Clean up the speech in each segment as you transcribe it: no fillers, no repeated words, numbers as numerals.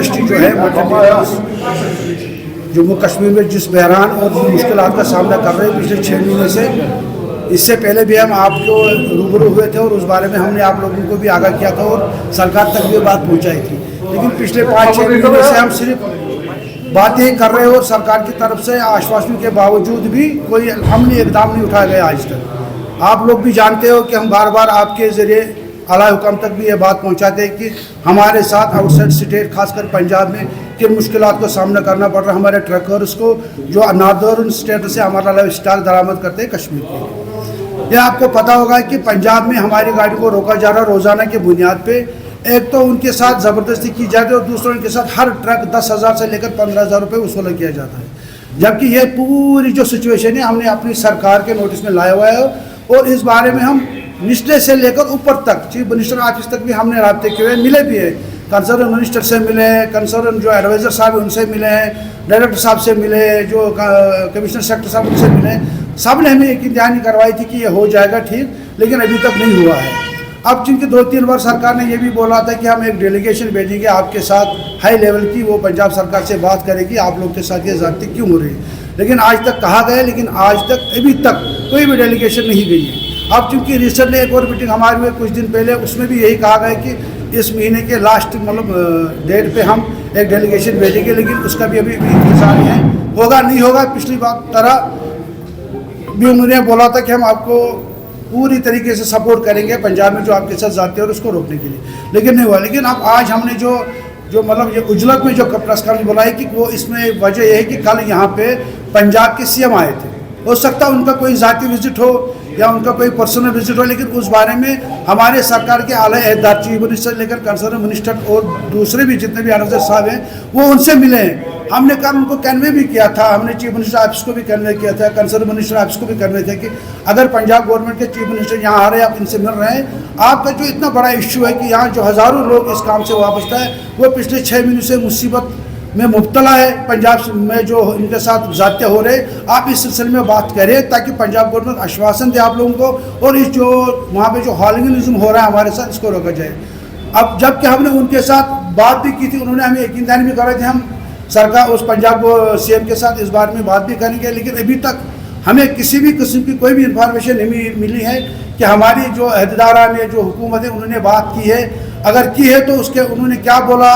Industry जो है जम्मू कश्मीर में जिस बहरान और मुश्किलात का सामना कर रहे हैं पिछले 6 महीने से, इससे पहले भी हम आपको रूबरू हुए थे और उस बारे में हमने आप लोगों को भी आगाह किया था और सरकार तक ये बात पहुंचाई थी। लेकिन पिछले 5-6 महीने से हम सिर्फ बातें कर रहे हैं और सरकार की तरफ से आश्वासन के बावजूद भी कोई अमली इकदाम नहीं उठाया गया आज तक। आप लोग भी जानते हो कि हम बार बार आपके ज़रिए आला हुकाम तक भी ये बात पहुंचाते हैं कि हमारे साथ आउटसाइड स्टेट खासकर पंजाब में किन मुश्किलात को सामना करना पड़ रहा है हमारे ट्रकर्स को जो नॉर्दर्न स्टेट से हमारा लाइफ स्टाइल दरामद करते हैं कश्मीर के। यह आपको पता होगा कि पंजाब में हमारी गाड़ी को रोका जा रहा है रोज़ाना की बुनियाद पे। एक तो उनके साथ ज़बरदस्ती की जाती है और दूसरा उनके साथ हर ट्रक 10,000 से लेकर 15,000 रुपये वसूल किया जाता है। जबकि ये पूरी जो सिचुएशन है हमने अपनी सरकार के नोटिस में लाया हुआ है और इस बारे में हम निचले से लेकर ऊपर तक चीफ मिनिस्टर ऑफिस तक भी हमने राब्ते किए हुए, मिले भी है। कंसर्न मिनिस्टर से मिले हैं, कंसर्न जो एडवाइज़र साहब है उनसे मिले हैं, डायरेक्टर साहब से मिले, जो कमिश्नर सेक्टर साहब उनसे मिले। सब ने हमें यकीन दहानी करवाई थी कि ये हो जाएगा ठीक, लेकिन अभी तक नहीं हुआ है। अब चूँकि 2-3 बार सरकार ने ये भी बोला था कि हम एक डेलीगेशन भेजेंगे आपके साथ हाई लेवल की, वो पंजाब सरकार से बात करेगी आप लोग के साथ ये ज़्यादती क्यों हो रही है, लेकिन आज तक कहा गया, लेकिन आज तक अभी तक कोई भी डेलीगेशन नहीं गई है। अब चूँकि रिसेंटली एक और मीटिंग हमारी हुई कुछ दिन पहले, उसमें भी यही कहा गया कि इस महीने के लास्ट डेट पे हम एक डेलीगेशन भेजेंगे, लेकिन उसका भी अभी इंतजार है, होगा नहीं होगा। पिछली बार तरह भी उन्होंने बोला था कि हम आपको पूरी तरीके से सपोर्ट करेंगे पंजाब में जो आपके साथ जाते हैं और उसको रोकने के लिए, लेकिन नहीं हुआ। लेकिन अब आज हमने जो ये उजलत में जो प्रेस कॉन्फ्रेंस बुलाई कि वो इसमें वजह यह है कि कल यहाँ पे पंजाब के सीएम आए थे। हो सकता है उनका कोई ज़ाती विजिट हो या उनका कोई पर्सनल विजिट हो, लेकिन उस बारे में हमारे सरकार के आला अहदेदार चीफ मिनिस्टर लेकर कंसर्न मिनिस्टर और दूसरे भी जितने भी एडवाइजर साहब हैं वो उनसे मिले हैं। हमने कल उनको कन्वे भी किया था, हमने चीफ मिनिस्टर ऑफिस को भी कन्वे किया था, कंसर्न मिनिस्टर ऑफिस को भी कन्वे थे कि अगर पंजाब गवर्नमेंट के चीफ मिनिस्टर यहाँ आ रहे हैं, आप इनसे मिल रहे हैं, आपका जो इतना बड़ा इशू है कि यहाँ जो हज़ारों लोग इस काम से वाबस्ता है वो पिछले 6 महीनों से मुसीबत में मुब्तला है, पंजाब में जो इनके साथ ज़ाते हो रहे, आप इस सिलसिले में बात करें ताकि पंजाब गवर्नमेंट आश्वासन दे आप लोगों को और इस जो वहाँ पे जो हॉलिगनिज्म हो रहा है हमारे साथ, इसको रोका जाए। अब जबकि हमने उनके साथ बात भी की थी, उन्होंने हमें यकीन दहानी भी कराई थी हम सरकार उस पंजाब सीएम के साथ इस बारे में बात भी करेंगे, लेकिन अभी तक हमें किसी भी किस्म की कोई भी इंफॉर्मेशन नहीं मिली है कि हमारी जो अहदेदार ने जो हुकूमत है उन्होंने बात की है, अगर की है तो उसके उन्होंने क्या बोला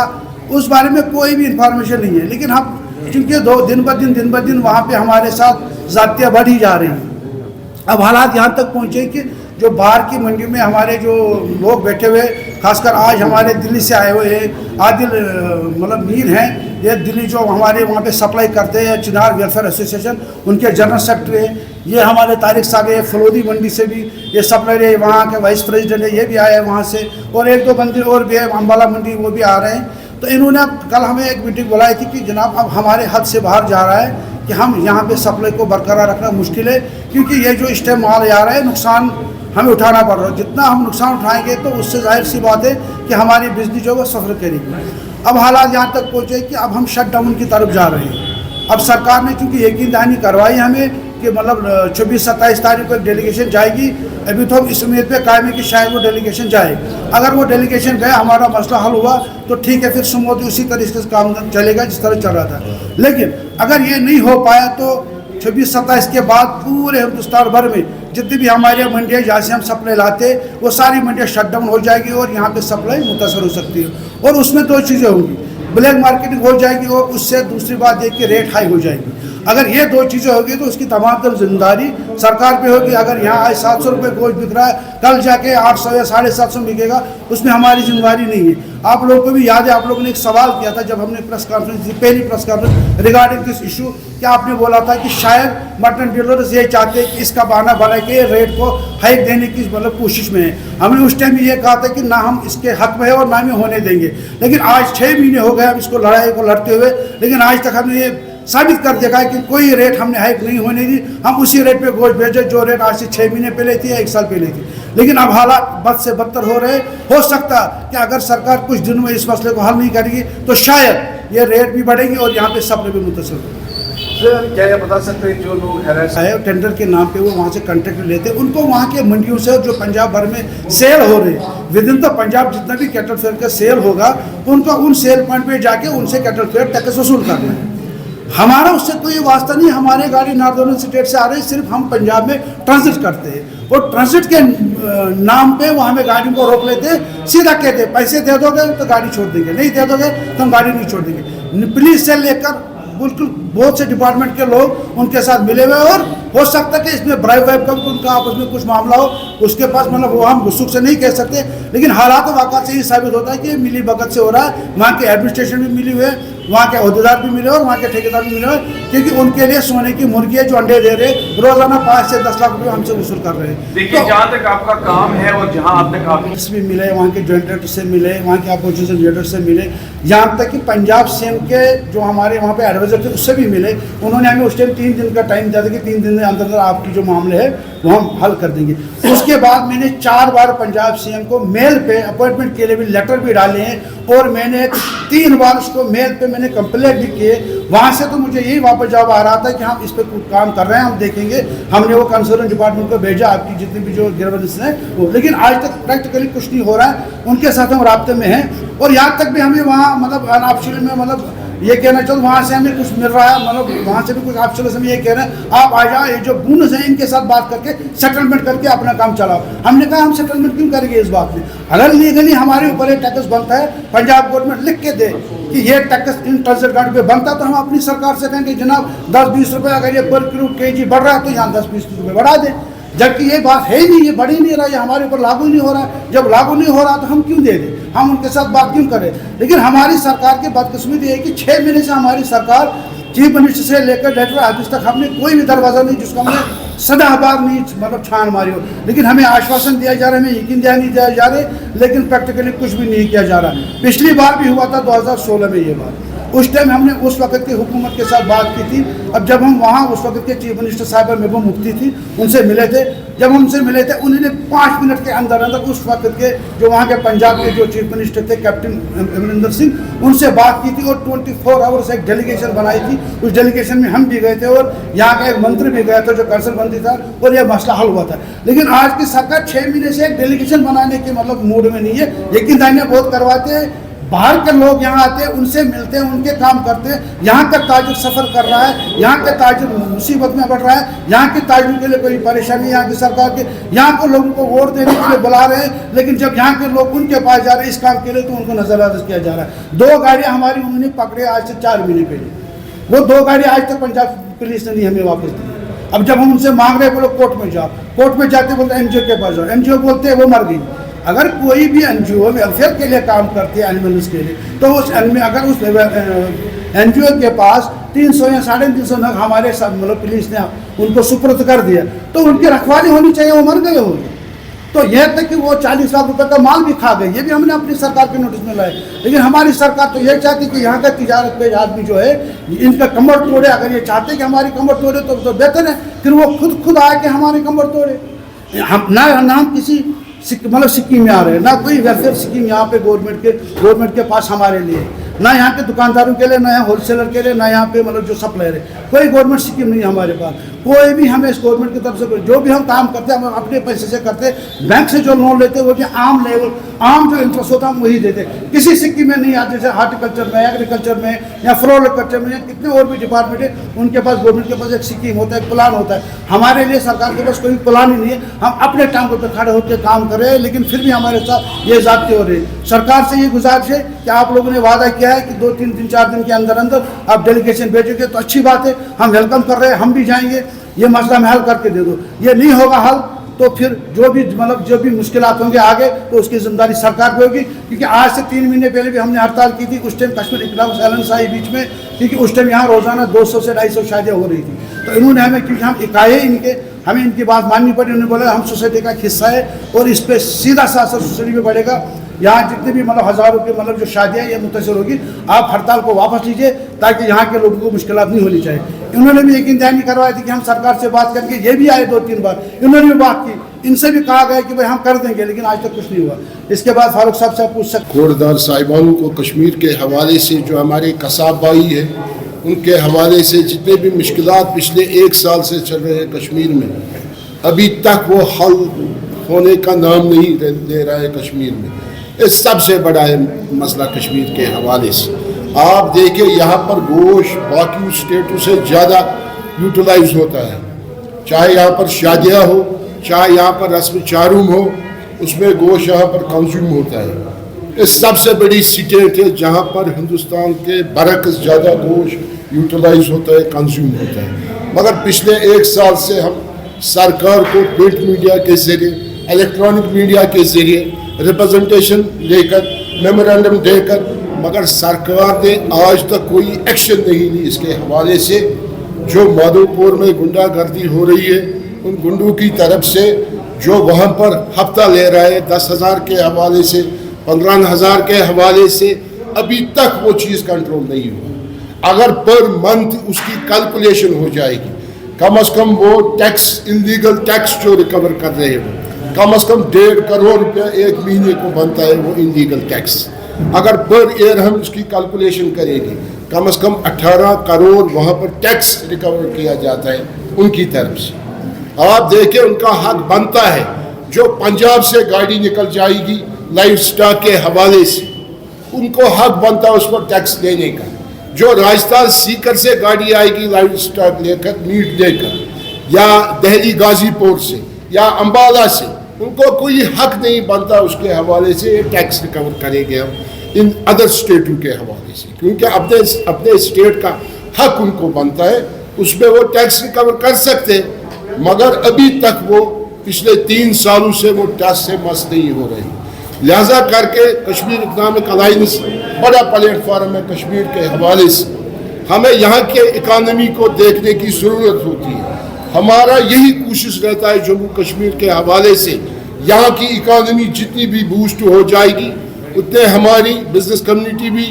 उस बारे में कोई भी इंफॉर्मेशन नहीं है। लेकिन हम चूँकि दिन ब दिन वहाँ पे हमारे साथ ज़ातियाँ बढ़ ही जा रही हैं। अब हालात यहाँ तक पहुँचे कि जो बाहर की मंडी में हमारे जो लोग बैठे हुए, खासकर आज हमारे दिल्ली से आए हुए हैं आदिल मीर हैं, ये दिल्ली जो हमारे वहाँ पे सप्लाई करते हैं चिनार वेलफेयर एसोसिएशन, उनके जनरल सेक्रेटरी हैं। ये हमारे तारिक साहब है फलोदी मंडी से भी ये सप्लायर है, वहाँ के वाइस प्रेसिडेंट है, ये भी आए हैं वहाँ से, और 1-2 बंदे और भी है अम्बाला मंडी, वो भी आ रहे हैं। तो इन्होंने कल हमें एक मीटिंग बुलाई थी कि जनाब अब हमारे हद से बाहर जा रहा है कि हम यहाँ पे सप्लाई को बरकरार रखना मुश्किल है, क्योंकि ये जो इस टाइम माल आ रहा है नुकसान हमें उठाना पड़ रहा है। जितना हम नुकसान उठाएंगे तो उससे जाहिर सी बात है कि हमारी बिजली जो है वो सफ़र करेगी। अब हालात यहाँ तक पहुँचे कि अब हम शट डाउन की तरफ जा रहे हैं। अब सरकार ने चूँकि यकीन दहानी करवाई हमें कि 26-27 तारीख को एक डेलीगेशन जाएगी, अभी तो हम इस उम्मीद पे कायम है कि शायद वो डेलीगेशन जाए। अगर वो डेलीगेशन गया, हमारा मसला हल हुआ तो ठीक है, फिर सुमोती उसी तरीके से काम चलेगा जिस तरह चल रहा था। लेकिन अगर ये नहीं हो पाया तो 26-27 के बाद पूरे हिंदुस्तान भर में जितनी भी हमारे मंडियाँ जहाँ से हम सप्लाई लाते वो सारी मंडियाँ शट डाउन हो जाएगी और यहाँ पे सप्लाई मुतासर हो सकती है। और उसमें 2 चीज़ें होंगी, ब्लैक मार्केटिंग हो जाएगी और उससे दूसरी बात ये कि रेट हाई हो जाएगी। अगर ये 2 चीज़ें होगी तो उसकी तमाम तर जिम्मेदारी सरकार पे होगी। अगर यहाँ आज 700 रुपये गोश्त बिक रहा है, कल जाके 800 या 750 बिकेगा, उसमें हमारी जिम्मेदारी नहीं है। आप लोगों को भी याद है, आप लोगों ने एक सवाल किया था जब हमने प्रेस कॉन्फ्रेंस दी, पहली press conference regarding this issue, कि आपने बोला था कि शायद मटन डीलर्स ये चाहते हैं कि इसका बहाना बना के रेट को हाइक देने की कोशिश में है। हमने उस टाइम ये कहा था कि ना हम इसके हक में है और ना ही होने देंगे। लेकिन आज 6 महीने हो गए हम इसको लड़ाई को लड़ते हुए, लेकिन आज तक हमने ये साबित कर देखा है कि कोई रेट हमने हाइक नहीं होने दी। हम उसी रेट पे गोश्त भेजे जो रेट आज से 6 महीने पहले थी या 1 साल पहले थी। लेकिन अब हालात बद से बदतर हो रहे। हो सकता कि अगर सरकार कुछ दिनों में इस मसले को हल नहीं करेगी तो शायद ये रेट भी बढ़ेगी और यहाँ पे सप्लाई भी मुतासर होगी। सर क्या ये बता सकते हैं जो लोग हैरेस है टेंडर के नाम पे वो वहाँ से कॉन्ट्रैक्ट लेते हैं, उनको वहाँ के मंडियों से जो पंजाब भर में सेल हो रहे विद इन द पंजाब जितना भी कैटल फेयर का सेल होगा उनको उन सेल पॉइंट पे जाके उनसे कैटल फेयर टैक्स वसूल करना है। हमारा उससे कोई वास्ता नहीं, हमारे गाड़ी नॉर्दर्न स्टेट से आ रही है, सिर्फ हम पंजाब में ट्रांजिट करते हैं और ट्रांजिट के नाम पे वो हमें गाड़ी को रोक लेते हैं, सीधा कहते हैं पैसे दे दोगे तो गाड़ी छोड़ देंगे, नहीं दे दोगे तो हम गाड़ी नहीं छोड़ देंगे। पुलिस से लेकर बिल्कुल बहुत से डिपार्टमेंट के लोग उनके साथ मिले हुए और हो सकता है कि इसमें ब्राइब वाइब का उनका आपस में कुछ मामला हो, उसके पास मतलब वो हम गुस्सुक से नहीं कह सकते, लेकिन हालात वाक़ से ही साबित होता है कि मिली भगत से हो रहा है। वहाँ के एडमिनिस्ट्रेशन भी मिली हुई है, वहाँ के अहदेदार भी मिले और वहाँ के ठेकेदार भी मिले हुए, क्योंकि उनके लिए सोने की मुर्गी है जो अंडे दे रहे रोजाना 5 से 10 लाख रुपये हमसे वसूल कर रहे हैं। देखिए तो जहाँ तक आपका काम है और जहाँ आप तक आप भी मिले, वहाँ के जॉइंट डायरेक्टर से मिले, वहाँ के अपोजिशन लीडर से मिले, यहाँ तक कि पंजाब सीएम के जो हमारे वहाँ पे एडवाइजर थे उससे भी मिले। उन्होंने हमें उस टाइम 3 दिन का टाइम दिया था कि 3 दिन के अंदर आपकी जो मामले है वो हम हल कर देंगे। उसके बाद मैंने 4 बार पंजाब सीएम को मेल पे अपॉइंटमेंट के लिए भी लेटर भी डाले हैं और मैंने 3 बार उसको मेल पे मैंने कंप्लेंट भी किए। वहाँ से तो मुझे यही वापस जवाब आ रहा था कि हम इस पर कुछ काम कर रहे हैं, हम देखेंगे। हमने वो कंसर्न डिपार्टमेंट को भेजा, आपकी जितनी भी जो ग्रीवेंस हैं वो, लेकिन आज तक प्रैक्टिकली कुछ नहीं हो रहा है। उनके साथ हम राब्ते में हैं और यहाँ तक भी हमें वहाँ मतलब अनऑफिशियल में मतलब ये कहना चाहूँ वहाँ से हमें कुछ मिल रहा है, मतलब वहाँ से भी कुछ ऑफिशियल से हम ये कह रहे हैं आप आ जाओ, ये जो बोनस है इनके साथ बात करके सेटलमेंट करके अपना काम चलाओ। हमने कहा हम सेटलमेंट क्यों करेंगे इस बात में, अगर लीगली हमारे ऊपर ये टैक्स बनता है, पंजाब गवर्नमेंट लिख के दे कि ये टैक्स इन ट्रांजिट गाड़ी पे बनता, तो हम अपनी सरकार से कहेंगे जनाब 10-20 रुपये अगर ये पर किलो केजी बढ़ रहा है तो यहाँ 10-20 रुपये बढ़ा दें, जबकि ये बात है ही नहीं, ये बढ़ ही नहीं रहा, ये हमारे ऊपर लागू नहीं हो रहा है। जब लागू नहीं हो रहा तो हम क्यों दे दें, हम उनके साथ बात क्यों करें। लेकिन हमारी सरकार की बदकिस्मती है कि 6 महीने से हमारी सरकार चीफ मिनिस्टर से लेकर डायरेक्टर ऑफिस तक हमने कोई भी दरवाजा नहीं जिसको हमने सदाबहार नहीं मतलब छान मारी हो, लेकिन हमें आश्वासन दिया जा रहा है, हमें यकीन दिया नहीं दिया जा रहे, लेकिन प्रैक्टिकली कुछ भी नहीं किया जा रहा। पिछली बार भी हुआ था 2016 में ये बात, उस टाइम हमने उस वक्त की हुकूमत के साथ बात की थी। अब जब हम वहाँ उस वक्त के चीफ मिनिस्टर साहब महबूब मुफ्ती थी उनसे मिले थे, जब हमसे मिले थे उन्होंने 5 मिनट के अंदर अंदर उस वक्त के जो वहाँ के पंजाब के जो चीफ मिनिस्टर थे कैप्टन अमरिंदर सिंह, उनसे बात की थी और 24 आवर्स एक डेलीगेशन बनाई थी। उस डेलीगेशन में हम भी गए थे और यहाँ का एक मंत्री भी गया था जो कंसर्न मंत्री था और यह मसला हल हुआ था। लेकिन आज की सरकार 6 महीने से एक डेलीगेशन बनाने के मतलब मूड में नहीं है। यकीन दानियाँ बहुत करवाते हैं, बाहर के लोग यहाँ आते हैं, उनसे मिलते हैं, उनके काम करते हैं। यहाँ का ताजिर सफ़र कर रहा है, यहाँ के ताजिर मुसीबत में बढ़ रहा है, यहाँ के ताजिर के लिए कोई परेशानी यहाँ की सरकार के, यहाँ को लोगों को वोट देने के लिए बुला रहे हैं, लेकिन जब यहाँ के लोग उनके पास जा रहे हैं इस काम के लिए तो उनको नजरअंदाज किया जा रहा है। 2 गाड़ियाँ हमारी उन्होंने पकड़े आज से 4 महीने पहले, वो 2 गाड़ियाँ आज तक पंजाब पुलिस ने नहीं हमें वापस दी। अब जब हम उनसे मांग रहे बोलो कोर्ट में जाओ, कोर्ट में जाते बोलते एनजीओ के पास जाओ, एनजीओ बोलते हैं वो मर गई। अगर कोई भी एनजीओ वेलफेयर के लिए काम करती है एनिमल्स के लिए, तो उस अगर उस एनजीओ के पास 300 या 350 नग हमारे मतलब पुलिस ने उनको सुपुर्द कर दिया तो उनकी रखवाली होनी चाहिए, वो मर गए होंगे। तो यह तक कि वो 40 लाख रुपए का माल भी खा गए, ये भी हमने अपनी सरकार के नोटिस में लाए। लेकिन हमारी सरकार तो ये चाहती कि यहाँ का तिजारत पे आदमी जो है इनका कमर तोड़े। अगर ये चाहते कि हमारी कमर तोड़े तो बेहतर है, फिर वो खुद आए कि हमारी कमर तोड़े। हम ना हम किसी मतलब सिक्किम में आ रहे हैं, ना कोई वेलफेयर स्कीम यहाँ पे गवर्नमेंट के पास हमारे लिए, ना यहाँ के दुकानदारों के लिए, ना यहाँ होलसेलर के लिए, ना यहाँ पे मतलब जो सप्लायर है, कोई गवर्नमेंट स्कीम नहीं है हमारे पास। कोई भी हमें इस गवर्नमेंट की तरफ से जो भी हम काम करते हैं हम अपने पैसे से करते हैं। बैंक से जो लोन लेते हैं वो भी आम लेवल आम जो इंटरेस्ट होता है हम वही देते हैं, किसी स्कीम में नहीं आते। जैसे हार्टिकल्चर में, एग्रीकल्चर में या फ्लोरिकल्चर में या कितने और भी डिपार्टमेंट है उनके पास गवर्नमेंट के पास एक स्कीम होता है, एक प्लान होता है। हमारे लिए सरकार के पास कोई प्लान ही नहीं है, हम अपने टांगों पर खड़े होकर काम कर रहे हैं, लेकिन फिर भी हमारे साथ ये ज़ाब्ते हो रहे हैं। सरकार से ये गुजारिश है कि आप लोगों ने वादा किया है कि 2-3 दिन 4 दिन के अंदर अंदर आप डेलीगेशन भेजोगे तो अच्छी बात है, हम वेलकम कर रहे हैं, हम भी जाएंगे, ये मसला में हल करके दे दो। ये नहीं होगा हल तो फिर जो भी मुश्किलात होंगे आगे तो उसकी जिम्मेदारी सरकार की होगी। क्योंकि आज से 3 महीने पहले भी हमने हड़ताल की थी, उस टाइम कश्मीर इकनॉमिक बैलेंस आई बीच में, क्योंकि उस टाइम यहाँ रोजाना 200 से 250 शादियाँ हो रही थी। तो इन्होंने हमें, क्योंकि हम इकाई इनके, हमें इनकी बात माननी पड़ी। उन्होंने बोला हम सोसाइटी का हिस्सा है और इस पर सीधा सा असर सोसाइटी में पड़ेगा। यहाँ जितने भी मतलब हज़ारों के मतलब जो शादियाँ ये मुतासर होगी, आप हड़ताल को वापस लीजिए ताकि यहाँ के लोगों को मुश्किलात नहीं होनी चाहिए। इन्होंने भी यकीन दहानी करवाई थी कि हम सरकार से बात करके, ये भी आए 2-3 बार, इन्होंने भी बात की, इनसे भी कहा गया कि भाई हम कर देंगे, लेकिन आज तक कुछ नहीं हुआ। इसके बाद फारूक साहब से पूछ सकते खोड़दार साहिबानों को कश्मीर के हवाले से जो हमारे कसाब भाई है उनके हवाले से जितने भी मुश्किलात पिछले 1 साल से चल रहे हैं कश्मीर में, अभी तक वो हल होने का नाम नहीं ले रहा है कश्मीर में। ये सबसे बड़ा है मसला कश्मीर के हवाले से। आप देखिए यहाँ पर गोश्त बाकी स्टेटों से ज़्यादा यूटिलाइज होता है, चाहे यहाँ पर शादियाँ हो, चाहे यहाँ पर रस्म चारूम हो, उसमें गोश्त यहाँ पर कंज्यूम होता है। ये सबसे बड़ी स्टेट है जहाँ पर हिंदुस्तान के बरक्स ज़्यादा गोश्त यूटिलाइज होता है, कंज्यूम होता है। मगर पिछले 1 साल से हम सरकार को प्रिंट मीडिया के ज़रिए, इलेक्ट्रॉनिक मीडिया के ज़रिए रिप्रेजेंटेशन लेकर, मेमोरेंडम देकर, मगर सरकार ने आज तक कोई एक्शन नहीं ली इसके हवाले से। जो माधोपुर में गुंडागर्दी हो रही है, उन गुंडों की तरफ से जो वहाँ पर हफ्ता ले रहा है 10,000 के हवाले से, 15,000 के हवाले से, अभी तक वो चीज़ कंट्रोल नहीं हुआ। अगर पर मंथ उसकी कैलकुलेशन हो जाएगी, कम से कम वो टैक्स, इलीगल टैक्स जो रिकवर कर रहे हैं, वो कम से कम 1.5 करोड़ रुपया 1 महीने को बनता है वो इलीगल टैक्स। अगर पर ईयर हम उसकी कैलकुलेशन करेंगे, कम से कम 18 करोड़ वहाँ पर टैक्स रिकवर किया जाता है उनकी तरफ से। आप देखिए उनका हक बनता है, जो पंजाब से गाड़ी निकल जाएगी लाइफ स्टॉक के हवाले से, उनको हक बनता है उस पर टैक्स देने का। जो राजस्थान सीकर से गाड़ी आएगी लाइफ स्टॉक लेकर, मीट लेकर, या दिल्ली गाजीपुर से या अम्बाला से, उनको कोई हक नहीं बनता उसके हवाले से टैक्स रिकवर करेंगे हम इन अदर स्टेटों के हवाले से, क्योंकि अपने स्टेट का हक उनको बनता है, उसमें वो टैक्स रिकवर कर सकते हैं। मगर अभी तक वो पिछले 3 सालों से वो टैक्स से मस नहीं हो रहे। लिहाजा करके कश्मीर इकनॉमिक अलायंस बड़ा प्लेटफॉर्म है कश्मीर के हवाले से। हमें यहाँ के इकानमी को देखने की ज़रूरत होती है। हमारा यही कोशिश रहता है जम्मू कश्मीर के हवाले से, यहाँ की इकानमी जितनी भी बूस्ट हो जाएगी, उतने हमारी बिजनेस कम्युनिटी भी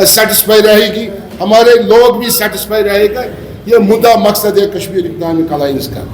सेटिस्फाई रहेगी, हमारे लोग भी सेटिस्फाई रहेगा। ये मुद्दा मकसद है कश्मीर इकनॉमिक अलायंस का।